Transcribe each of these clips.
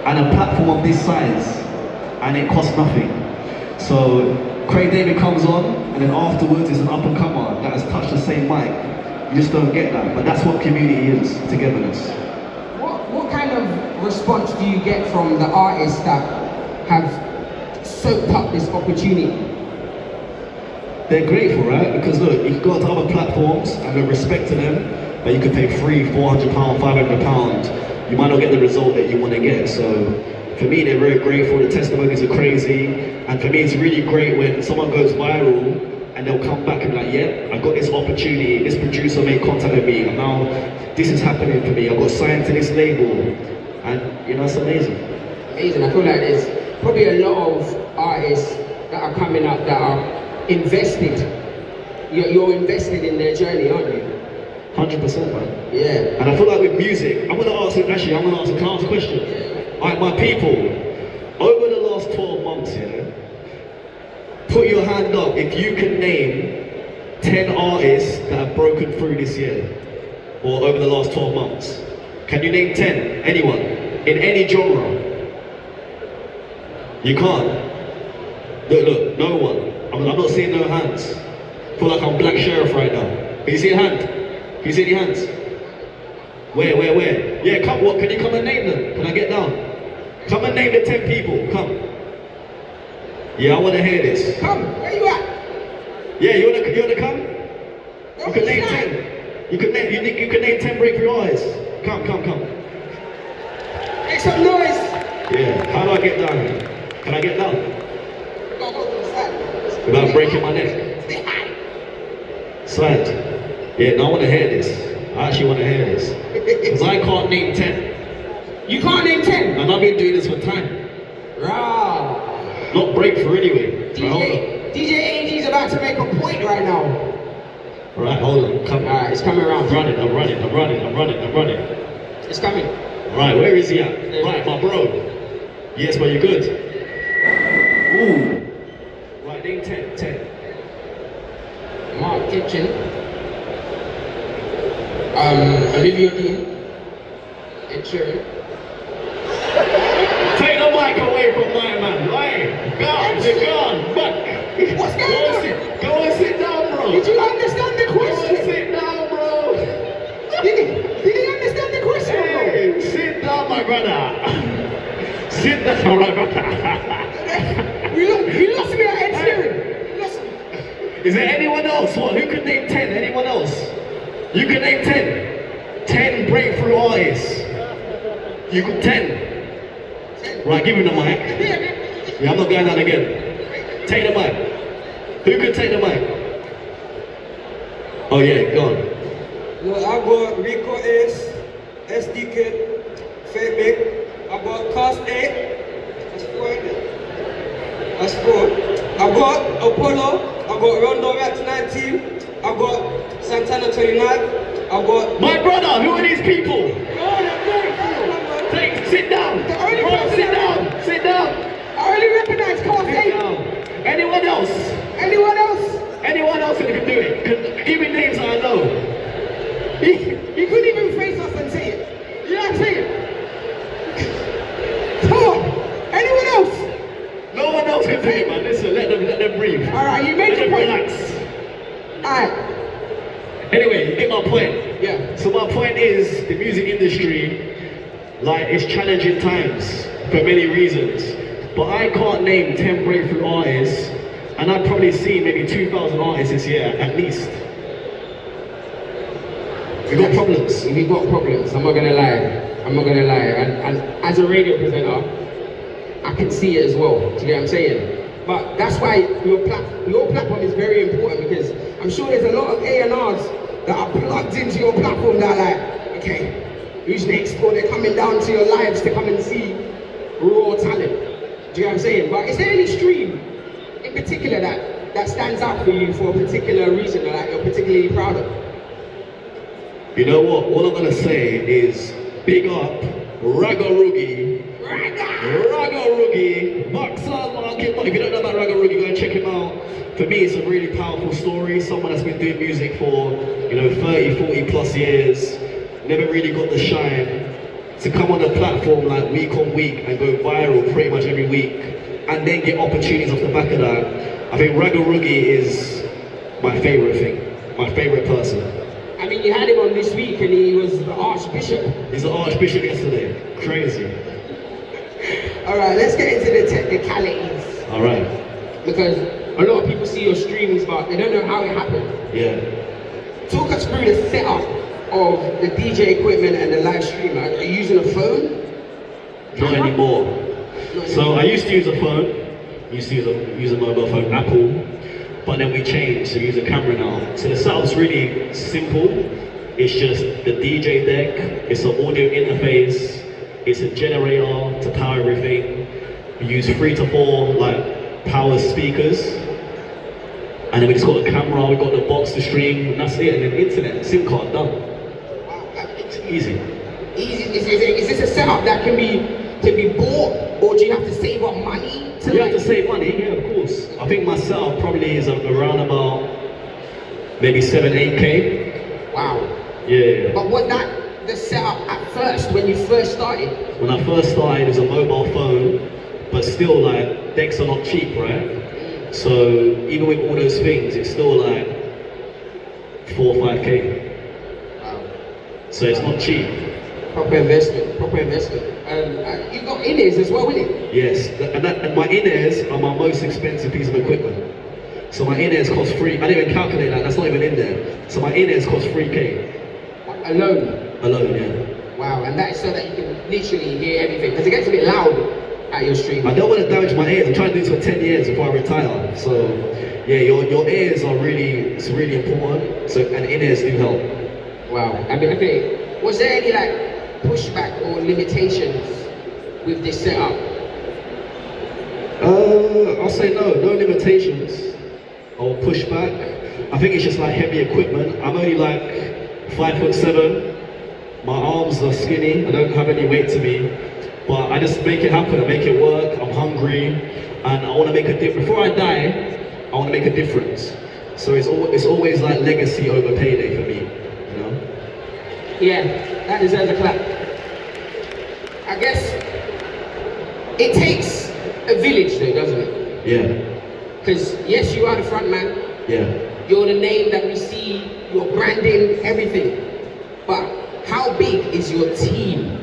and a platform of this size, and it costs nothing. So Craig David comes on, and then afterwards it's an up and comer that has touched the same mic. You just don't get that, but that's what community is, togetherness. What kind of response do you get from the artists that have soaked up this opportunity? They're grateful, right? Because look, you can go to other platforms and with respect to them, but you could pay £300, £400, £500. You might not get the result that you want to get. So for me, they're very grateful. The testimonies are crazy, and for me, it's really great when someone goes viral and they'll come back and be like, yeah, I got this opportunity. This producer made contact with me, and now this is happening for me. I got signed to this label, and you know, it's amazing. Amazing. I feel like there's probably a lot of artists that are coming up that are invested. You're invested in their journey, aren't you? 100%, man. Yeah. And I feel like with music, can I ask a question? Yeah. Alright, my people, over the last 12 months, put your hand up if you can name 10 artists that have broken through this year, or over the last 12 months. Can you name 10? Anyone? In any genre? You can't? Look, no one. I'm not seeing no hands. I feel like I'm Black Sheriff right now. Can you see a hand? Can you see any hands? Where? Yeah, come, what? Can you come and name them? Can I get down? Come and name the 10 people, come. Yeah, I want to hear this. Come, where you at? Yeah, you wanna come? You can name 10. You can name 10 breakthrough artists. Come. Make some noise. Yeah, how do I get down here? Can I get down? Go to the side. Without breaking my neck. Stay high. Slide. Yeah, no, I want to hear this. I actually want to hear this. Because I can't name 10. You can't name 10? And I've been doing this for time. Raw. Not breakthrough anyway. DJ AG's about to make a point right now. Right, hold on. Come. Alright, it's coming around. I'm running. It's coming. Right, where is he at? Right, my bro. Yes, but you're good. Ooh. Right, name 10. Mark Kitchen. Olivia Dean. Ed Sheeran. Take the mic away from my man. Right, gone. Back. What's going on? Go and sit down, bro. Did you understand the question? Go and sit down, bro. Did he understand the question, bro? Hey, sit down, my brother. Sit down, my brother. He lost me at Ed Sheeran. Is there anyone else? What? Who could name 10? Anyone else? You can name 10. 10 breakthrough artists. You could 10. Right, give him the mic. Yeah, I'm not going down again. Take the mic. Who could take the mic? Oh yeah, go on. No, I got Rico Ace, SDK, Fake. I got Cast 8. That's 4. I got Apollo. I got Rondo Rats 19. I got Santana 29. I got... My brother, who are these people? Sit down. Sit down. I only recognize Cast 8. Anyone else? Anyone else that can do it? Give me names I know. He couldn't even face us and say it. You know what I'm saying? Come on. Anyone else? No one else can do it, man. Listen, let them breathe. Alright, you made your point. Relax. Alright. Anyway, you get my point. Yeah. So my point is, the music industry, like, it's challenging times for many reasons. But I can't name 10 breakthrough artists, and I've probably seen maybe 2,000 artists this year, at least. We got problems. I'm not gonna lie. And as a radio presenter, I can see it as well. Do you get what I'm saying? But that's why your platform is very important, because I'm sure there's a lot of A&Rs that are plugged into your platform that are like, okay, who's next? Or they're coming down to your lives to come and see raw talent. Do you know what I'm saying? But is there any stream in particular that stands out for you for a particular reason that you're particularly proud of? You know what? All I'm gonna say is big up Raggarugi. Vauxhall Market. If you don't know about Raggarugi, go and check him out. For me, it's a really powerful story. Someone that's been doing music for 30, 40 plus years. Never really got the shine. to come on a platform like week on week and go viral pretty much every week, and then get opportunities off the back of that, I think Raggarugi is my favourite thing, my favourite person. I mean, you had him on this week and he was the Archbishop. He's the Archbishop yesterday. Crazy. All right, let's get into the technicalities. All right. Because a lot of people see your streams, but they don't know how it happened. Yeah. Talk us through the setup of the DJ equipment and the live stream. Are you using a phone? Not anymore. So I used to use a phone. Used to use a mobile phone, Apple. But then we changed, so we use a camera now. So the setup's really simple. It's just the DJ deck, it's an audio interface, it's a generator to power everything. We use 3 to 4 like power speakers. And then we just got the camera, we got the box to stream, and that's it. And then internet, SIM card, done. Wow, It's easy. Easy. Is this a setup that can be bought, or do you have to save up money? You have to save money, yeah, of course. I think my setup probably is around about maybe 7-8K. Wow. Yeah. But was that the setup at first, when you first started? When I first started, it was a mobile phone, but still, like, decks are not cheap, right? So even with all those things, it's still like 4 or 5K. Wow. So it's not cheap. Proper investment. You got in-ears as well, innit? Yes, and my in-ears are my most expensive piece of equipment. So my in-ears cost I didn't even calculate that, that's not even in there. So my in-ears cost 3K. Alone, yeah. Wow, and that is so that you can literally hear everything. Because it gets a bit loud at your stream. I don't want to damage my ears. I'm trying to do this for 10 years before I retire. So yeah, your ears are it's really important. So, and in-ears do help. Wow. I mean, okay, was there any like pushback or limitations with this setup? I'll say no limitations or pushback. I think it's just like heavy equipment. I'm only like 5'7". My arms are skinny. I don't have any weight to me, but I just make it happen. I make it work. I'm hungry, and I want to make a difference. Before I die, I want to make a difference. So it's always like legacy over payday for me, you know? Yeah, that deserves a clap. I guess it takes a village though, doesn't it? Yeah. Because yes, you are the front man. Yeah. You're the name that we see, your branding, everything. But how big is your team?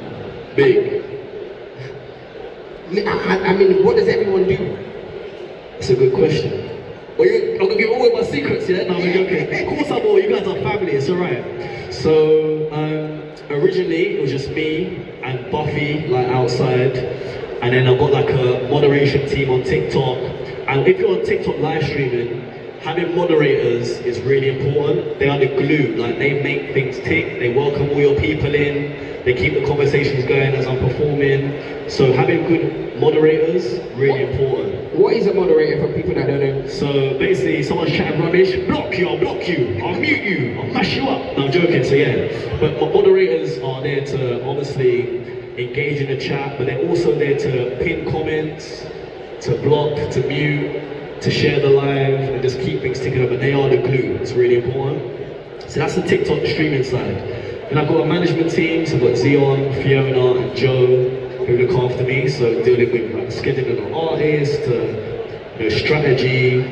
Big. I mean, what does everyone do? It's a good question. Well, I'm gonna give away my secrets, yeah? No, I'm joking. Of course I will. You guys are family. It's alright. So originally it was just me and Buffy, like outside, and then I've got like a moderation team on TikTok. And if you're on TikTok live streaming, having moderators is really important. They are the glue. Like they make things tick. They welcome all your people in. They keep the conversations going as I'm performing. So having good moderators, really important. What is a moderator for people that don't know? So basically, someone's chatting rubbish, block you, I'll mute you, I'll mash you up. No, I'm joking, so yeah. But moderators are there to obviously engage in the chat, but they're also there to pin comments, to block, to mute, to share the live, and just keep things ticking up. And they are the glue, it's really important. So that's the TikTok streaming side. And I've got a management team, so I've got Zion, Fiona, and Joe, who look after me, so dealing with like, scheduling an artist, strategy,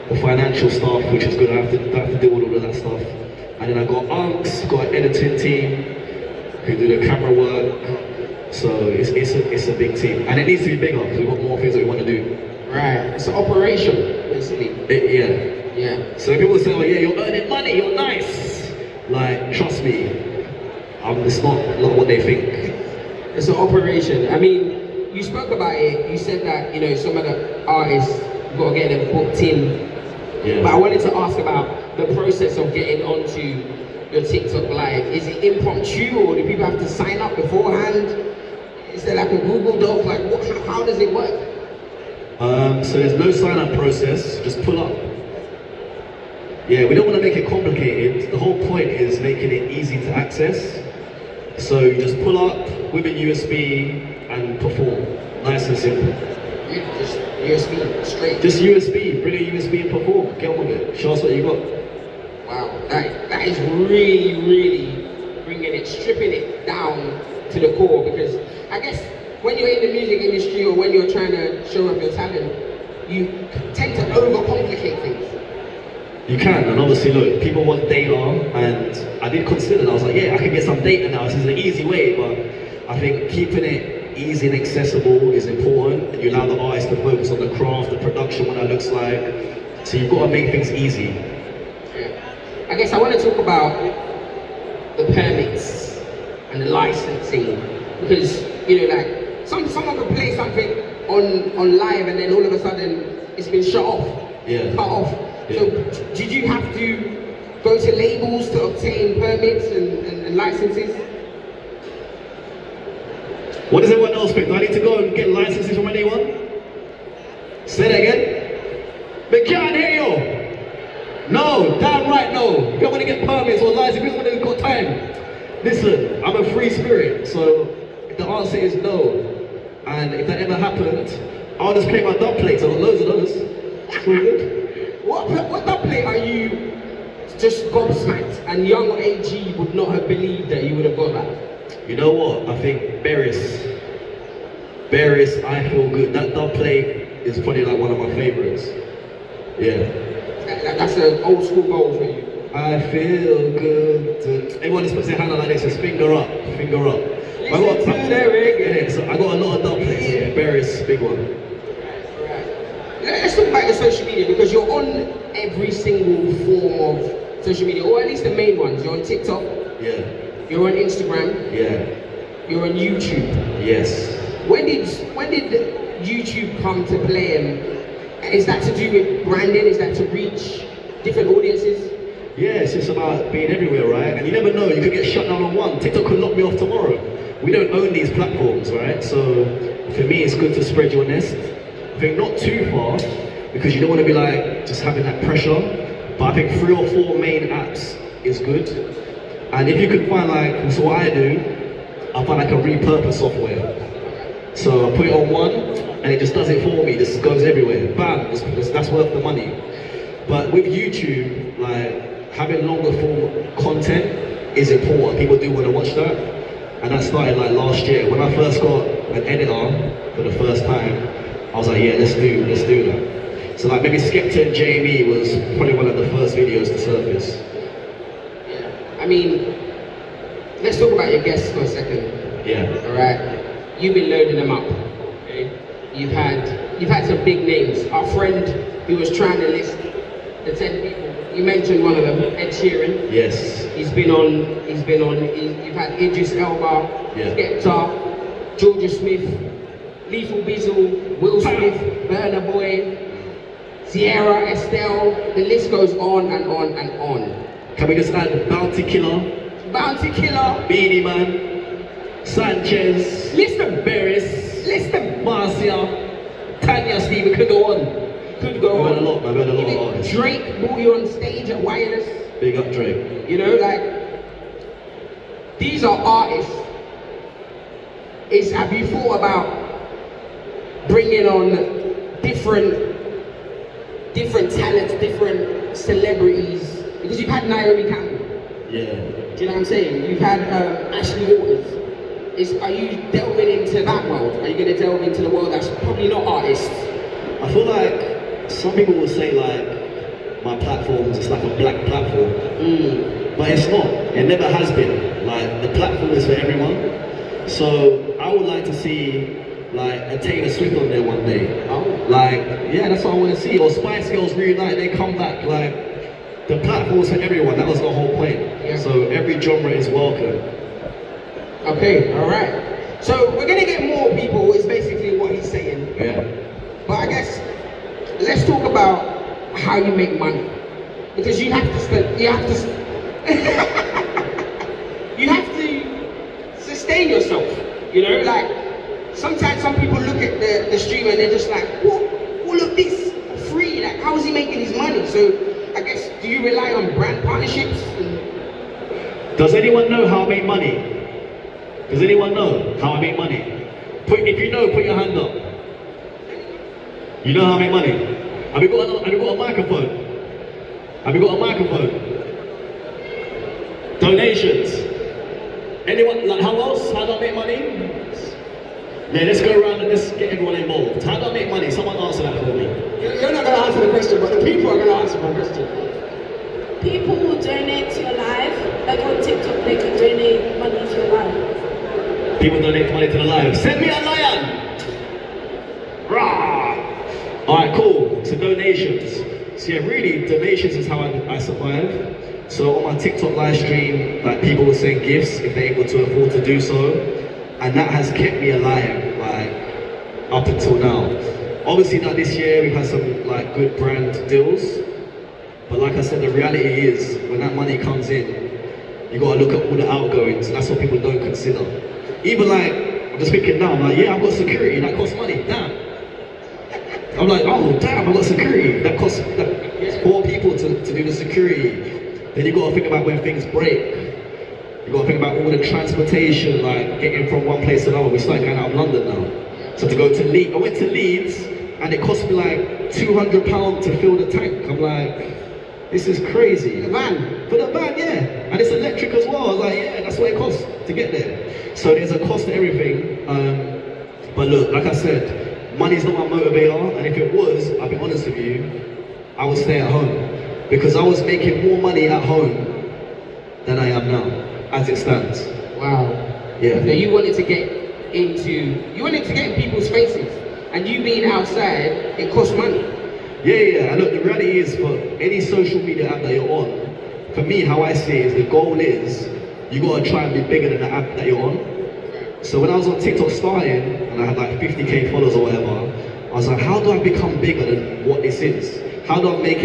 the financial stuff, which is good. I have to deal with all of that stuff. And then I got Unks, got an editing team who do the camera work. So it's a big team, and it needs to be bigger because we've got more things that we want to do. Right, it's an operation, basically. Yeah. So people say, "Oh yeah, you're earning money, you're nice." Like, trust me, it's not what they think. It's an operation. I mean, you spoke about it. You said that some of the artists you've got to get them booked in. Yeah. But I wanted to ask about the process of getting onto your TikTok live. Is it impromptu, or do people have to sign up beforehand? Is there like a Google Doc? Like, how does it work? So there's no sign-up process. Just pull up. Yeah, we don't want to make it complicated. The whole point is making it easy to access. So you just pull up with a USB and perform. Nice and simple. Yeah, just USB straight. Just USB. Bring a USB and perform. Get on with it. Show us what you got. Wow, that is really, really stripping it down to the core, because I guess when you're in the music industry or when you're trying to show off your talent, you tend to overcomplicate things. You can, and obviously look, people want data, and I did consider that. I was like, yeah, I can get some data now, this is an easy way, but I think keeping it easy and accessible is important, and you allow the artist to focus on the craft, the production, what that looks like, so you've got to make things easy. Yeah. I guess I want to talk about the permits and the licensing, because, you know, like, someone could play something on live and then all of a sudden it's been shut off, cut off. Yeah. So did you have to go to labels to obtain permits and licenses? What does everyone else think? Do I need to go and get licenses from anyone? Say that again. They can't hear you. No, damn right no. You don't want to get permits or licenses, you don't want to got time. Listen, I'm a free spirit, so if the answer is no, and if that ever happened, I'll just play my dub plates. I've got loads of those. It's all good. What dub plate are you just gobsmacked, and young AG would not have believed that you would have got that? You know what? I think Beres, I Feel Good. That dub plate is probably like one of my favorites. Yeah. That's an old school goal for you. I feel good. Everyone just puts their hand on like this, just finger up, finger up. Listen to the reggae. Yeah, so I got a lot of dub plates. Yeah, Beres, big one. Right. Let's talk about your social media, because you're on every single form of social media, or at least the main ones. You're on TikTok. Yeah. You're on Instagram. Yeah. You're on YouTube. Yes. When did YouTube come to play, and is that to do with branding? Is that to reach different audiences? Yeah, it's just about being everywhere, right? And you never know, you could get shut down on one. TikTok could lock me off tomorrow. We don't own these platforms, right? So for me, it's good to spread your nest. I think not too far, because you don't want to be like just having that pressure. But I think 3 or 4 main apps is good. And if you can find like, so what I do, I find like a repurpose software. So I put it on one, and it just does it for me. Just goes everywhere. Bam, that's worth the money. But with YouTube, like having longer form content is important. People do want to watch that. And that started like last year. When I first got an editor for the first time, I was like, yeah, let's do that. So like maybe Skepta and Jamie was probably one of the first videos to surface. Yeah. I mean, let's talk about your guests for a second. Yeah. Alright. You've been loading them up. Okay. You've had some big names. Our friend who was trying to list the 10 people, you mentioned one of them, Ed Sheeran. Yes. You've had Idris Elba, Yeah. Skepta, Georgia Smith, Lethal Bizzle, Will Smith, Burna Boy, Sierra, Estelle, the list goes on and on and on. Can we just add Bounty Killer, Beanie Man, Sanchez, List them. Beres, List them. Marcia, Tanya, Steve, we could go on. Could go I've on. heard a lot of artists. Drake brought you on stage at Wireless. Big up Drake. You know, like, these are artists. Have you thought about bringing on different talents, different celebrities? Because you've had Naomi Campbell. Yeah. Do you know what I'm saying? You've had Ashley Waters. Are you delving into that world? Are you going to delve into the world that's probably not artists? I feel like some people will say like my platform is just like a black platform. But it's not. It never has been. Like the platform is for everyone. So I would like to see like a Taylor Swift on there one day. Like, yeah, that's what I want to see. Or Spice Girls reunite, they come back. Like the platform's for everyone. That was the whole point. Yeah. So every genre is welcome. Okay, alright. So we're gonna get more people, is basically what he's saying. Yeah. But I guess let's talk about how you make money. Because you have to sustain yourself. You know, like sometimes some people look at the stream and they're just like, what? All of this free, like how is he making his money? So I guess, do you rely on brand partnerships? Does anyone know how I make money? Does anyone know how I make money? If you know, put your hand up. You know how I make money? Have you got a microphone? Have you got a microphone? Donations. Anyone, like, how else? How do I make money? Yeah, let's go around and let's get everyone involved. How do I make money? Someone answer that for me. You're not going to answer the question, but the people are going to answer my question. People who donate to your life, like on TikTok, they can donate money to your life. People donate money to the live. Send me a lion! Rah! Alright, cool. So donations. So yeah, really, donations is how I survive. So on my TikTok live stream, like people will send gifts if they're able to afford to do so. And that has kept me alive, like, up until now. Obviously not this year, we've had some like good brand deals. But like I said, the reality is, when that money comes in, you gotta look at all the outgoings, and that's what people don't consider. Even like, I'm just thinking now, I'm like, yeah, I've got security, that costs money, damn. I'm like, oh damn, I've got security, that costs 4 people to do the security. Then you gotta think about when things break. You gotta think about all the transportation, like getting from one place to another. We started going out of London now. So to go to Leeds, I went to Leeds, and it cost me like £200 to fill the tank. I'm like, this is crazy. The van? For the van, yeah. And it's electric as well. I was like, yeah, that's what it costs to get there. So there's a cost to everything. But look, like I said, money's not my motivator. And if it was, I'll be honest with you, I would stay at home. Because I was making more money at home than I am now, as it stands. Wow. Yeah. So you wanted to get in people's faces. And you being outside, it costs money. Yeah. And look, the reality is, for any social media app that you're on, for me, how I see it is, the goal is, you gotta try and be bigger than the app that you're on. So when I was on TikTok starting, and I had like 50k followers or whatever, I was like, how do I become bigger than what this is? How do I make it